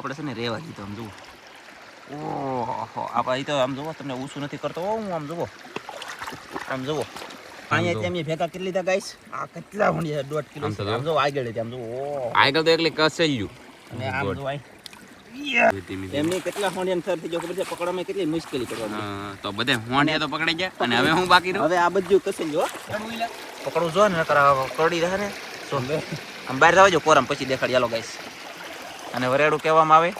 આપણે છે ને રેવા દીધો આમ જુઓ. ઓહો આ તો આમ જુઓ તમને ઊંચું નથી કરતો. હું આમ જુઓ અહીંયા તેમ ભેગા કેટલી લીધા ગાઈસ. આ કેટલા હોંડિયા 1.5 કિલો છે. આમ જો આગળ આમ જો આગળ તો એટલે કસેલ્યું અને આમ જો એમની કેટલા હોંડિયા સર થઈ ગયો ખબર છે. પકડવામાં કેટલી મુશ્કેલી પડવાની. તો બધે હોંડિયા તો પકડાઈ ગયા અને હવે હું બાકી રહ્યું. હવે આ બધું કસેલ્યો પકડવું જો ને કરડી રહે ને તો આમ બહાર જવા જો કોરમ પછી દેખાડી હાલો ગાઈસ. અને વરેડું કહેવામાં આવે.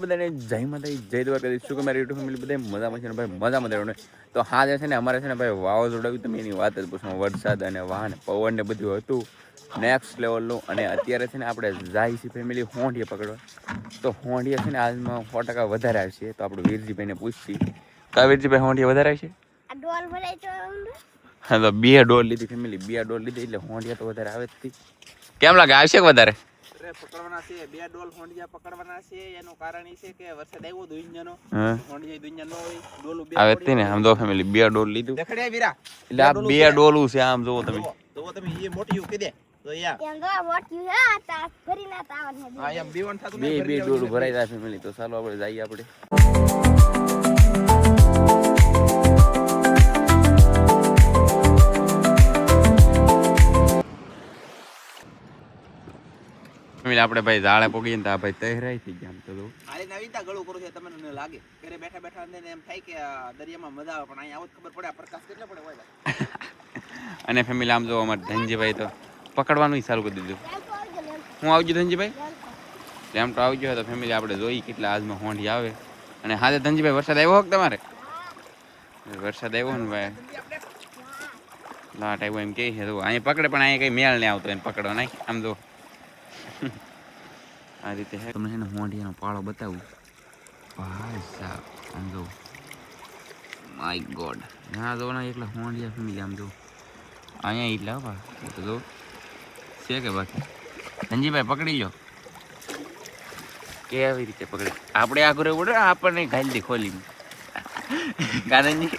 બધાને જય માતાજી જય દ્વારકાધીશ. શું કે મારી યુટ્યુબ ફેમિલી બધા મજામાં છે ને ભાઈ મજામાં રહેવાનું. તો હા જે છે ને અમારે છે ને ભાઈ વાવાઝોડું આવ્યું તમે એની વાત જ પૂછો. વરસાદ અને વાહન પવન ને બધું હતું નેક્સ્ટ લેવલનું. અને અત્યારે છે ને આપણે જાય છે ફેમિલી હોંડિયા પકડવા. તો હોંડિયા છે ને આજમાં 100% વધારે આવશે. તો આપણે વીરજીભાઈને પૂછીએ કા વીરજીભાઈ હોંડિયા વધારે આવશે. હા તો 2 ડોલ લીધી ફેમિલી 2 ડોલ લીધી એટલે હોંડિયા તો વધારે આવે જ. કેમ લાગે આવશે કે વધારે પકડવાના છે? 2 ડોલ હોંડિયા પકડવાના છે. એનું કારણ એ છે કે વરસાદ આવ્યો દુનિયાનો હોંડિયા દુનિયા નો હોય ડોલું 2 આવે જ ને. આમ તો ફેમિલી 2 ડોલ લીધું દેખડ્યા વીરા એટલે આ 2 ડોલું છે. આમ જોવો તમે એ મોટી કે દે તો યા એમ તો મોટી હા તા ભરી ના તાવ ને હા એમ બીવન થાતું બે ડોલ ભરાઈ જાય ફેમિલી. તો ચાલો આપણે જઈએ આપણે આપણે ભાઈ ઝાડે પોગીએ ને તો ભાઈ તહેરાઈ થઈ ગયા. આમ તો આલે નવીનતા ગળું કરું છે. તમને લાગે ઘરે બેઠા બેઠા અંદર એમ થાય કે દરિયામાં મજા આવે પણ અહીંયા આવું ખબર પડે આ પ્રકાશ કેટલો પડે હોય. અને ફેમિલી આમ જો અમારે ધનજીભાઈ તો પકડવાનું ચાલુ કરી દીધું. હું આવજો ધનજીભાઈ એમ તો આવજો તો ફેમિલી આપણે જોઈ કેટલા આજમાં હોંડી આવે. અને હા ધનજીભાઈ વરસાદ આવ્યો હોક તમારે? વરસાદ આવ્યો ને ભાઈ લાટ આવ્યો એમ કે છે. અહીંયા પકડે પણ અહીંયા કઈ મેળ નહીં આવતો એને પકડવા નાખ. આમ જો આ રીતે તમને છે ને હોંડિયાનો પાળો બતાવું ભાઈ સાહેબ. આમ જો માય ગોડ ના જો ના એકલા હોંડિયા ફેમિલી. આમ જો અહીંયા એટલા ભાઈ તો જો છે કે બાકી ધનજીભાઈ પકડી લો કેવી રીતે પકડી. આપણે આગળ પડે આપણને ઘાલી દી ખોલી કારણજી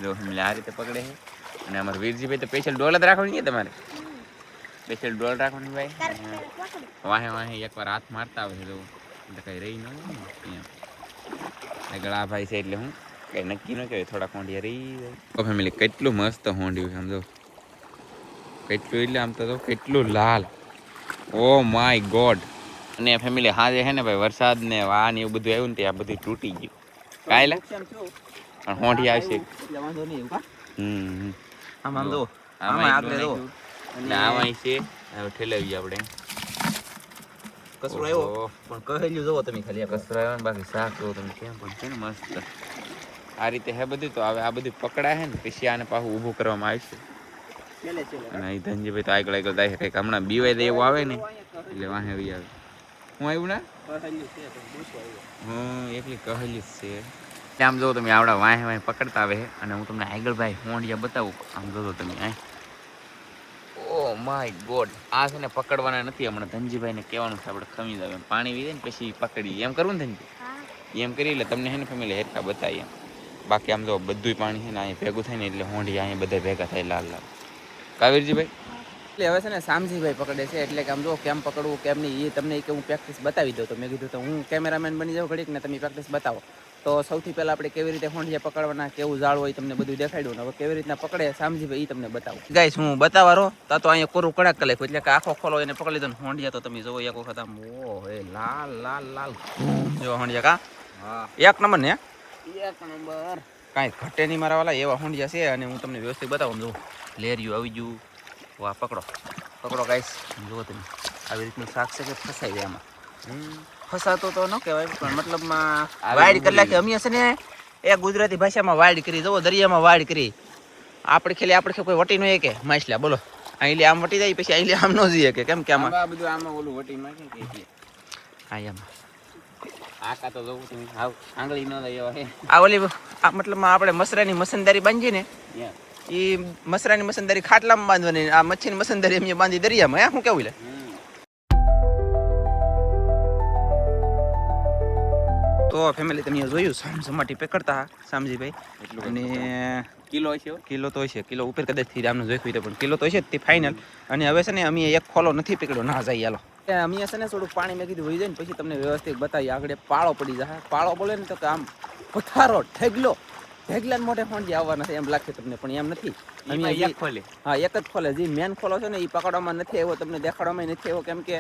જો ફેમિલી આ રીતે પકડે છે. અને અમારે વીરજીભાઈ તો સ્પેશિયલ ડોલ જ રાખવાની છે. તમારે સ્પેશિયલ ડોલ રાખવાની ભાઈ. વાહે વાહે એકવાર હાથ મારતા આવે છે તો કઈ રહી ન ગળા ભાઈ છે એટલે હું કઈ નક્કી ન કહેવાય. થોડાક હોંડિયા રહી જાય ફેમિલી. કેટલું મસ્ત હોંડિયું આમ જો કેટલું એટલે આમ તો કેટલું લાલ. Oh my God. અને ફેમિલી હા જે છે ને ભાઈ વરસાદ ને વાન એવું બધું આવ્યું ને તે આ બધું તૂટી ગયું કાયલા પણ હોંડી આવશે. આમ આમ જો આમાં આગળ જો અને આમાં છે ઠેલાવી આપણે કસરો આવ્યો પણ કહેલું જોવો તમે ખાલી કસરો આવ્યો ને બાકી શાક જોવો તમે કેમ પણ છે ને મસ્ત આ રીતે હે બધું. તો હવે આ બધું પકડા છે ને પછી આને પાછું ઊભું કરવામાં આવશે. અને અહીં ધનજીભાઈ તો આગળ આગળ થાય કંઈક હમણાં બીવાય દે એવું આવે ને એટલે વાહે આવી આવે. હું આવ્યું ને હું એકલી કહેલી જ છે. આમ જો તમે આવડા વાહે વાહે પકડતા આવે. અને હું તમને આગળ ભાઈ હોંડિયા બતાવું. આમ જોજો તમે આ ઓ માય ગોડ. આ છે ને પકડવાના નથી. હમણાં ધનજીભાઈને કહેવાનું છે આપણે ખમી જાવ એમ પાણી વીધે ને પછી પકડી એમ કરવું ને ધનજી એમ કરી એટલે તમને છે ને ફેમિલી હેરકા બતાવી એમ. બાકી આમ જો બધું પાણી છે ને અહીંયા ભેગું થાય ને એટલે હોંડી અહીંયા બધા ભેગા થાય લાલ લાલ. કાવીરજીભાઈ એટલે હવે છે ને શામજીભાઈ પકડે છે એટલે કે આમ જો કેમ પકડવું કેમ નહીં એ તમને કે હું પ્રેક્ટિસ બતાવી દઉં. તો મેં કીધું તો હું કેમેરામેન બની જાઉં ઘડીક ને તમે પ્રેક્ટિસ બતાવો. તો સૌથી પહેલાં આપણે કેવી રીતે હોંડિયા પકડવાના કેવું ઝાડ હોય તમને બધું દેખાડ્યું ને હવે કેવી રીતના પકડે શામજીભાઈ એ તમને બતાવો. ગાઈસ હું બતાવવાનો તો અહીંયા કોરું કડાક કરી નાખ્યું એટલે કે આખો ખોલો એને પકડી લીધો ને હોંડિયા તો તમે જોવો એક વખત આમ ઓ હે લાલ લાલ લાલ જો હોંડિયા કા હા એક નંબર ને એક નંબર કાંઈ ઘટે નહીં મારા વાલા એવા હોંડિયા છે. અને હું તમને વ્યવસ્થિત બતાવું જો લેરિયું આવી ગયું. વાહ પકડો પકડો ગાઈસ જુઓ તમે આવી રીતનું શાક છે કે ફસાઈ જાય આમાં. ફસાતો તો ન કહેવાય પણ મતલબમાં વાડ કલાક અમે છે ને એ ગુજરાતી ભાષામાં વાડ કરી જુઓ દરિયામાં વાડ કરી. આપણે ખેલી આપણે કોઈ વટી ન કે માછલા બોલો અહીં લે આમ વટી જાય પછી અહીં લે આમ ન જઈએ કે કેમ કે આમાં બધું આમાં ઓલું વટી નાખે કે એટલે હા એમાં આકા તો જોવું તમે હાવ આંગળી ન દઈ એવા હે. આ ઓલી આ મતલબમાં આપણે મસરાની મસનદારી બાંધીએ ને એ મસરાની મસનદારી ખાટલામાં બાંધવાની. આ મચ્છીની મસનદારી એમ બાંધી દરિયામાં. હે શું કેવું લે તો ફેમિલી તમે જોયું સમાટી પકડતા શામજીભાઈ. અને કિલો હશે હો. કિલો તો હશે, કિલો ઉપર કદાચથી આમને જોઈતું હોય તો, પણ કિલો તો હશે જ તે ફાઇનલ. અને હવે છે ને અમે એક ખોલો નથી પકડ્યો, ના જાય હાલો. અમે છે ને થોડું પાણી મેં કીધું વહી જાય ને પછી તમને વ્યવસ્થિત બતાવી. આગળ પાળો પડી જાય. પાળો બોલે ને તો કે આમ પથારો ઠેગલો, ઢેગલાને મોઢે ફોંડી આવવાના છે એમ લાગશે તમને, પણ એમ નથી. એમાં એક ખોલે. હા, એક જ ખોલે. જે મેન ખોલો છે ને એ પકડવામાં નથી આવ્યો, તમને દેખાડવામાં નથી આવ્યો, કેમ કે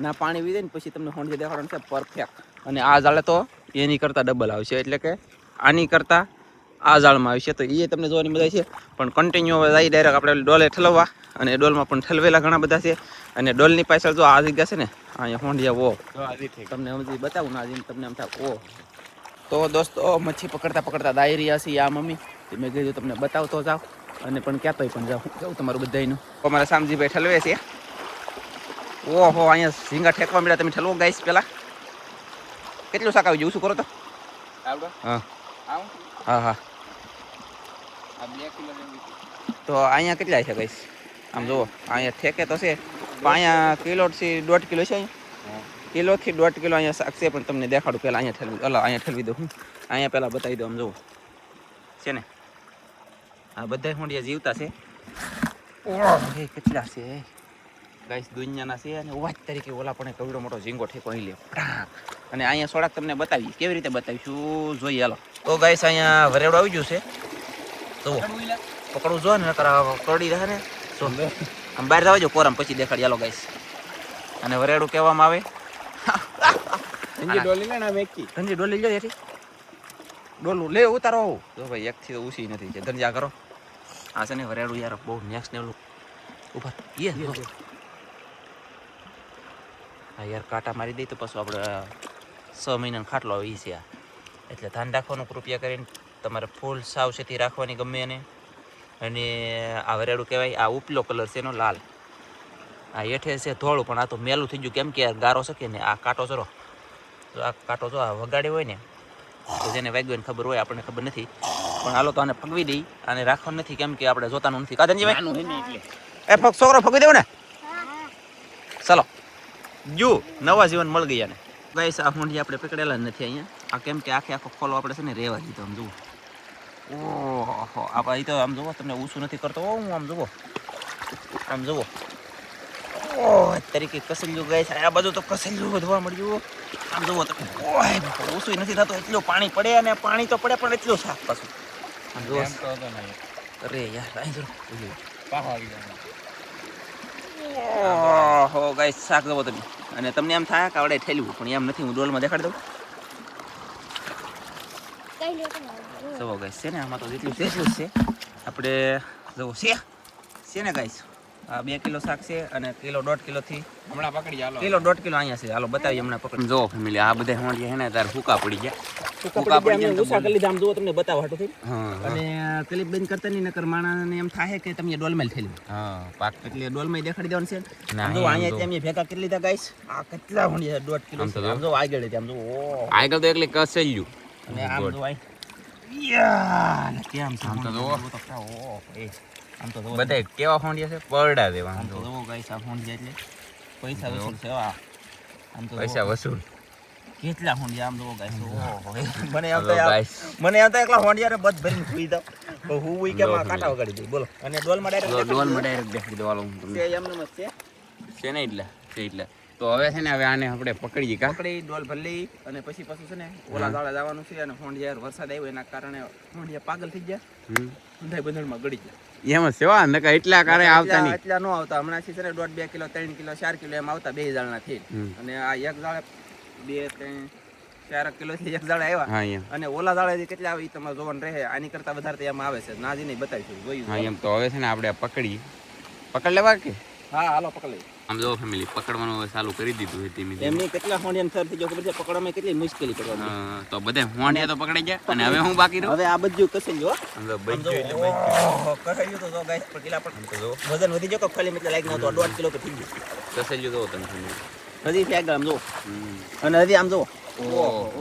ના પાણી વી જાય ને પછી તમને ફોંડી દેખાડવાનું છે પરફેક્ટ. અને આ જાળે તો એની કરતાં ડબલ આવશે, એટલે કે આની કરતાં આ જાળમાં આવશે, તો એ તમને જોવાની મજા છે. પણ કન્ટિન્યુ જાય ડાયરેક્ટ આપણે ડોલે ઠલવવા, અને ડોલમાં પણ ઠલવેલા ઘણા બધા છે. અને ડોલની પાછળ જો આ જગ્યા છે ને, અહીંયા હોંડિયા ઓ તમને હજી બતાવું ને, આજે તમને એમ થાય ઓ. તો દોસ્તો મચ્છી પકડતા પકડતા દાયરી હશે આ મમ્મી, મેં કીધું તમને બતાવતો જાઓ, અને પણ કહેતોય પણ જાઉં તમારું બધાનું. અમારા શામજીભાઈ ઠલવે છે. ઓહો, અહીંયા ઝીંગા ઠેકવા મળ્યા. તમે ઠલવો ગાઈસ પેલા કેટલું શાક આવી જવું, શું કરો તો? હા હા હા. તો અહીંયા કેટલા છે ગાઈસ? આમ જુઓ, અહીંયા ઠેકે તો છે, પણ અહીંયા કિલોથી 1.5 કિલો છે. અહીંયા કિલોથી 1.5 કિલો અહીંયા શાક છે, પણ તમને દેખાડું પહેલાં. અહીંયા ઠલવી, અહીંયા ઠલવી દઉં હું. અહીંયા પહેલાં બતાવી દઉં. આમ જુઓ છે ને, આ બધા હોંડિયા જીવતા છે. ઓહ, કેટલા છે ગાઈસ, દુનિયાના છે. અને વાત તરીકે ઓલા પણ કવડો મોટો ઝીંગો ઠેકો અહીં લે. અને અહીંયા થોડાક તમને બતાવી, કેવી રીતે બતાવીશું જોઈએ હાલો. તો ગાઈસ અહીંયા વરેડો આવી ગયું છે. તો પકડવું જો ને, કરડી રહે ને. આમ બહાર જવા જો કોરામ, પછી દેખાડી હાલો ગાઈસ. અને વરેડું કહેવામાં આવે. ધનજી ડોલી લે ને મેકી. ધનજી ડોલી લે એથી. ડોલું લે ઉતારો. જો ભાઈ એકથી તો ઉસી નથી છે. ધનજી આ કરો. આ છે ને વરેડું યાર બહુ નેક્સ્ટ લેવલ ઉપર. હા યાર, કાંટા મારી દઈ તો પછી આપણે 6 મહિનાનો ખાટલો આવે છે આ. એટલે ધ્યાન રાખવાનું કૃપયા કરીને, તમારે ફૂલ સાવચેતી રાખવાની ગમે એને. અને આ વરેડું કહેવાય. આ ઉપલો કલર છે એનો લાલ, આ હેઠે છે ધોળું, પણ આ તો મેલું થઈ ગયું, કેમ કે ગારો શકે ને. આ કાંટો જરો, તો આ કાંટો જો આ વગાડ્યો હોય ને, તો જેને વાગ્યો એને ખબર હોય, આપણને ખબર નથી. પણ હાલો તો આને ફગવી દઈ. આને રાખવાનું નથી, કેમ કે આપણે જોતાનું નથી. કાદનજીભાઈ એ છોકરો ફગવી દેવો ને. ચલો જો નવા જીવન મળી ગયા ને ગાઈસ. આ હોંડી આપણે પકડેલા જ નથી અહીંયા. આ કેમ કે આખો ખોલો આપણે છે ને રહેવા દીધો. આમ જુઓ, ઓહો, આ તો આમ જુઓ, તમને ઊંચું નથી કરતો. હું આમ જુઓ, આમ જુઓ. ઓહ, તરીકે કસેલું ગાઈસ. આ બાજુ તો કસેલું વધવા મળ્યું. આમ જુઓ તમે, ઓહ, ઊંચું નથી થતું. એટલું પાણી પડે, અને પાણી તો પડે પણ એટલું સાફ પાછું. આમ જુઓ. અરે યાર, અહીં જો ઓહો ગાઈસ, શાક જુઓ તમે. અને તમને એમ થાય કે આવડે ઠેલવું, પણ એમ નથી. હું ડોલમાં દેખાડી દઉં. જુઓ ગાઈસ, છે ને આમાં તો જેટલું છે એટલું જ છે. આપણે જુઓ છે ને ગાઈસ, આ 2 કિલો શાક છે, અને કિલો 1.5 કિલોથી હમણાં પકડી હાલો. કિલો 1.5 કિલો અહીંયા છે. હાલો બતાવીએ હમણાં પકડી. જો ફેમિલી, આ બધા હોંડિયા હે ને તાર હુકા પડી ગયા. હુકા પડી ગયા. ઉષા કરી લીધા. આમ જુઓ, તમને બતાવો હાટું થઈ. હા, અને ક્લિપ બંધ કરતા નહીં, નકર માણાને એમ થાય કે તમે ડોલમાં થેલી. હા, પાક. એટલે ડોલમાં દેખાડી દેવાનું છે. ના, આમ જો અહીંયા અમે ભેગા કરી લીધા ગાઈસ. આ કેટલા હોંડિયા 1.5 કિલો છે. આમ જો આગળ છે. આમ જો ઓહ, આગળ તો એકલી કસેલ્યું. અને આમ જો આય યાર, કેમ છે આમ તો જુઓ. ઓહ, એ આમ તો જુઓ. બધા કેવા હોંડિયા છે, પરડા દેવા. આમ તો જુઓ ગાઈસ, આ હોંડિયા એટલે પૈસા વસૂલ છે. આમ તો પૈસા વસૂલ. કેટલા હોંડિયા આમ જુઓ ગાઈસ. ઓહો, મને આમ તો તો ગાઈસ, મને આમ તો એકલા હોંડિયા ને બધ ભરીને સુઈ દઉં. તો હું ઈ કે માં કાંટા વગાડી દઈ. બોલો. અને ડોલમાં ડાયરેક્ટ ડોલમાં ડાયરેક્ટ બેસી દેવાલો હું તમને. છે એમનું મત છે. છે ને એટલે તો હવે છે ને, હવે આને આપણે પકડીએ કા. પકડી ડોલ ભરી લઈ, અને પછી પાછું છે ને ઓલા દાડા જવાનું છે. અને હોંડિયા વરસાદ આવ્યો એના કારણે હોંડિયા પાગલ થઈ ગયા. ઊંધાઈ બંધણમાં ગળી ગયા. એમ સેવા નકા એટલા કારે આવતા નહીં. એટલા નો આવતા. હમણાં છે ને 1.5 કિલો 3 કિલો 4 કિલો એમ આવતા 2 જાળના થઈ. અને આ એક જાળે 2 3 4 કિલો થી એક જાળે આવ્યા. હા એમ. અને ઓલા જાળે કેટલા આવે એ તમારે જોવાનું રહે. આની કરતા વધારે તો એમાં આવે છે. નાજી નહીં બતાવીશું, જોયું. હા એમ. તો હવે છે ને આપણે પકડ લેવા કે. હા હાલો પકડ લઈ. આમ જો ફેમિલી, પકડવાનું હવે ચાલુ કરી દીધું છે ધીમે ધીમે. એમની કેટલા હોંડિયા સર થઈ ગયો ખબર છે. પકડવામાં કેટલી મુશ્કેલી પડવાની. તો બધા હોંડિયા તો પકડાઈ ગયા. અને હવે હું બાકી રહ્યો. હવે આ બધું કસેલ જો. આમ તો બચ્યું એટલે બચ્યું. કસાયું તો જો ગાઈસ, પર કિલા પર વજન વધી ગયો કે ખાલી એટલે લાઈક નતો. 1.5 કિલો પર થઈ ગયું. કસેલ્યું જો તમે ફેમિલી. હજી ફેગ આમ જો. અને હજી આમ જો.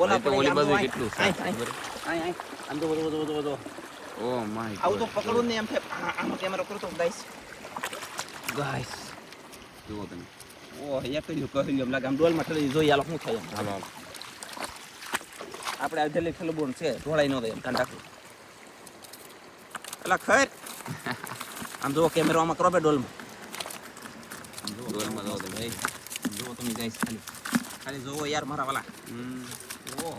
ઓલા તો ઓલી બાજુ કેટલું છે. આમ જો. ઓ માય આવું તો પકડવું નહીં. એમ થાય આમાં કેમેરો કરતો ગાઈસ. જુઓ તમે. ઓહ, એક કહ્યું એમ લાગે. આમ ડોલમાં ઠરી જોઈ હાલો શું થાય. હાલો આપણે આ જલ્દી ખલબોન છે, ઢોળાઈ ન દે એમ ધ્યાન રાખવું. અલા ખર આમ જો કેમેરો આમાં કરો બે ડોલમાં ડોલમાં જોવો તમે. જો તમે ગાઈસ ખાલી જોવો યાર મારા વાલા ઓહો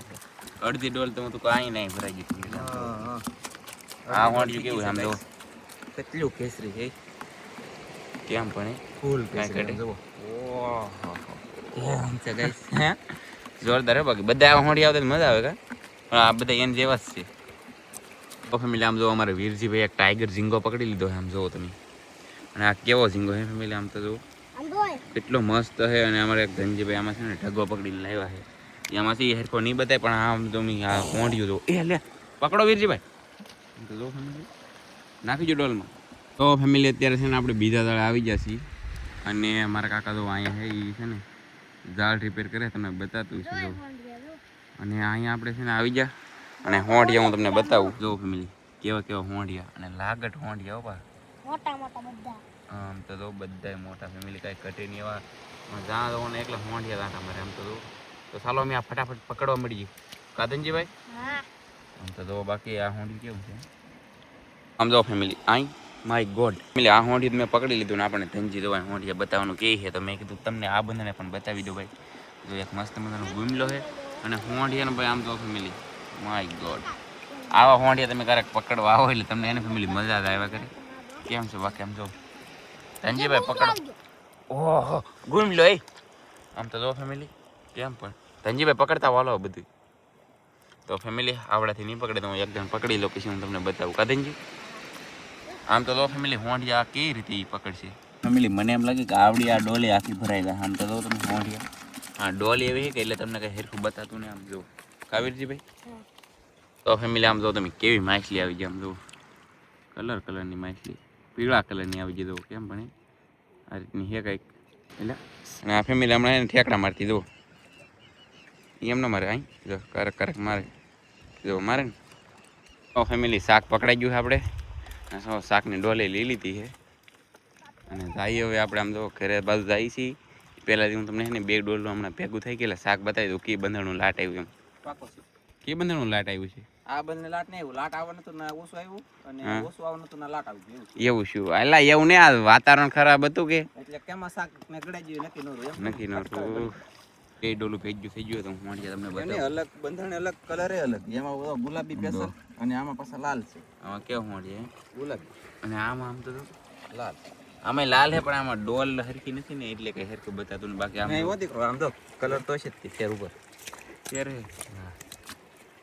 અડધી ડોલ તો હું તો કાંઈ નહીં ભરાઈ ગઈ. હા આ હોંડિયું કેવું છે આમ જો કેટલું કેસરી છે કેમ પણ ફૂલ કાંઈ કેસરી કાઢે. જુઓ ઓહો કેમ છે ગાઈસ હે જોરદાર હે બાકી બધા આવા હોંડી આવતા મજા આવે કા પણ આ બધા એને જેવા જ છે. તો ફેમિલી આમ જો અમારે વીરજીભાઈ એક ટાઈગર ઝીંગો પકડી લીધો છે આમ જોવો તમે. અને આ કેવો ઝીંગો છે ફેમિલી આમ તો જો આમ જોય કેટલો મસ્ત છે. અને અમારે એક ધનજીભાઈ આમાં છે ને ઢગો પકડીને લાવ્યા છે. એમાંથી હેરકો નહીં બતાય પણ આમ તમે આ હોંડિયું જો એ લે પકડો વીરજીભાઈ આમ તો જો ફેમિલી નાખી જો ડોલમાં. તો ફેમિલી અત્યારે છે ને આપણે બીજા દળે આવી ગયા છીએ. અને મારા કાકા તો અહીંયા છે એ છે ને ઝાડ રિપેર કરે તમને બતાતું છે જો. અને અહીંયા આપણે છે ને આવી ગયા અને હોંડિયા હું તમને બતાવું જો ફેમિલી કેવા કેવા હોંડિયા અને લાગટ હોંડિયા હો બા. મોટા મોટા બધા આમ તો જો બધાય મોટા ફેમિલી કાંઈ ઘટે નહીં એવા જ્યાં જવો ને એકલા હોંડિયા લાંટા મારે આમ તો જો. તો ચાલો અમે આ ફટાફટ પકડવા મળી ગઈ કાદનજીભાઈ. હા આમ તો જો બાકી આ હોંડિયું કેવું છે આમ જો family I my God family આ હોંડિયું મેં પકડી લીધું ને આપણે ધનજી જો હોંડિયા બતાવવાનું કે છે તો મેં કીધું તમને આ બંધાને પણ બતાવી દો ભાઈ. જો એક મસ્ત મજાનો ગુમલો છે અને હોંડિયાનો ભાઈ આમ તો ફેમિલી માય ગોડ આવા હોંડિયા તમે ક્યારેક પકડવા આવો એટલે તમને એને ફેમિલી મજા જ આવ્યા કરે. કેમ છે બાકી આમ જો ધનજીભાઈ પકડો. ઓહો ગુમલો એ આમ તો જો ફેમિલી કેમ પણ ધનજીભાઈ પકડતા વાલો બધું. તો ફેમિલી આવડાથી નહીં પકડે તો હું એક જણ પકડી લો પછી હું તમને બતાવું કાદનજી. આમ તો ફેમિલી હોંડિયા કેવી રીતે ઈ પકડશે ફેમિલી મને એમ લાગે કે આવડી આ ડોલી આખી ભરાઈ જાય. આમ તો જો તમે હોંડિયા હા ડોલી એવી છે કે એટલે તમને કંઈ હેરખું બતાતું ને આમ જો કાવીરજીભાઈ. તો ફેમિલી આમ જો તમે કેવી માછલી આવી જાય આમ જો કલરની માછલી પીળા કલરની આવી જાય જો કેમ પણ આ રીતની છે કંઈક એટલે. અને આ ફેમિલી હમણાં એને ઠેકડા મારતી જો એમ ન મારે અહીં જો કરક મારે જો મારે ને. તો ફેમિલી શાક પકડાઈ ગયું છે આપણે અને શાકની ડોલે લઈ લીધી છે અને જઈએ હવે આપણે આમ જો ઘરે બાજુ જઈએ છીએ. પહેલાંથી હું તમને છે ને 2 ડોલનું હમણાં ભેગું થઈ ગયેલા શાક બતાવી દઉં કે બંધણનું લાટ આવ્યું એમ. પાકો છે કે બંધણનું લાટ આવ્યું છે આ બંને લાટ નહીં આવ્યું લાટ આવવાનું હતું ના ઓછું આવ્યું અને હા. ઓછું આવવાનું હતું ના લાટ આવી ગયું એવું શું અલા એવું ને આ વાતાવરણ ખરાબ હતું કે એટલે કેમાં શાક મેં ગળાઈ ગયું નક્કી ન રહ્યું નક્કી નહોતું. 2 ડોલું ભેગું થઈ ગયું તો હું મળીએ તમને એને બતાવું. અલગ બંધાણે અલગ કલર અલગ એમાં બધો ગુલાબી પેસલ અને આમાં પાછા લાલ છે આમાં કેવું મળીએ ગુલાબી અને આમાં આમ તો જો લાલ આમાં લાલ હે પણ આમાં ડોલ હરખી નથી ને એટલે કઈ હરખું બતાતું ને બાકી આમ નહીં હો દીકરો આમ તો કલર તો છે જ તે શેર ઉપર ત્યારે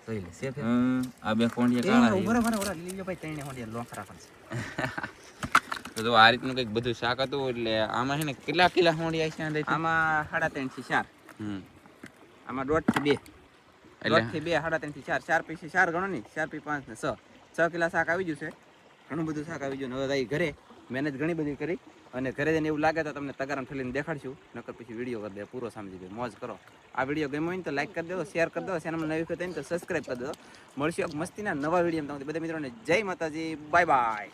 જોઈ લે શેર આ બે કોંડિયા કાળા છે. ઉપર ઉપર લીલો ભાઈ તઈને હોડિયા લોખરા પણ છે તો આ રીતનું કંઈક બધું શાક હતું એટલે આમાં છે ને કેટલા કિલા હોંડિયા છે અંદાજે? આમાં 3.5 થી 4 હમ આમાં 1.5 થી 2 એટલે 1.5 થી 2 3.5 થી 4 4 પછી 4 ગણો નહીં 4 પછી 5 ને 6 કિલા શાક આવી ગયું છે ઘણું બધું શાક આવી ગયું હવે ભાઈ ઘરે મહેનત ઘણી બધી કરી અને ઘરે જઈને એવું લાગે તો તમને તગારામ ઠલીને દેખાડશું નકર પછી વિડીયો કરી દે પૂરો સમજી દે મોજ કરો. આ વિડીયો ગમ્યો હોય ને તો લાઈક કરી દો શેર કરી દો ચેનલમાં નવી વખત હોય ને તો સબસ્ક્રાઈબ કરી દો. મળશું એક મસ્તીના નવા વિડીયો તમારા બધા મિત્રોને જય માતાજી બાય બાય.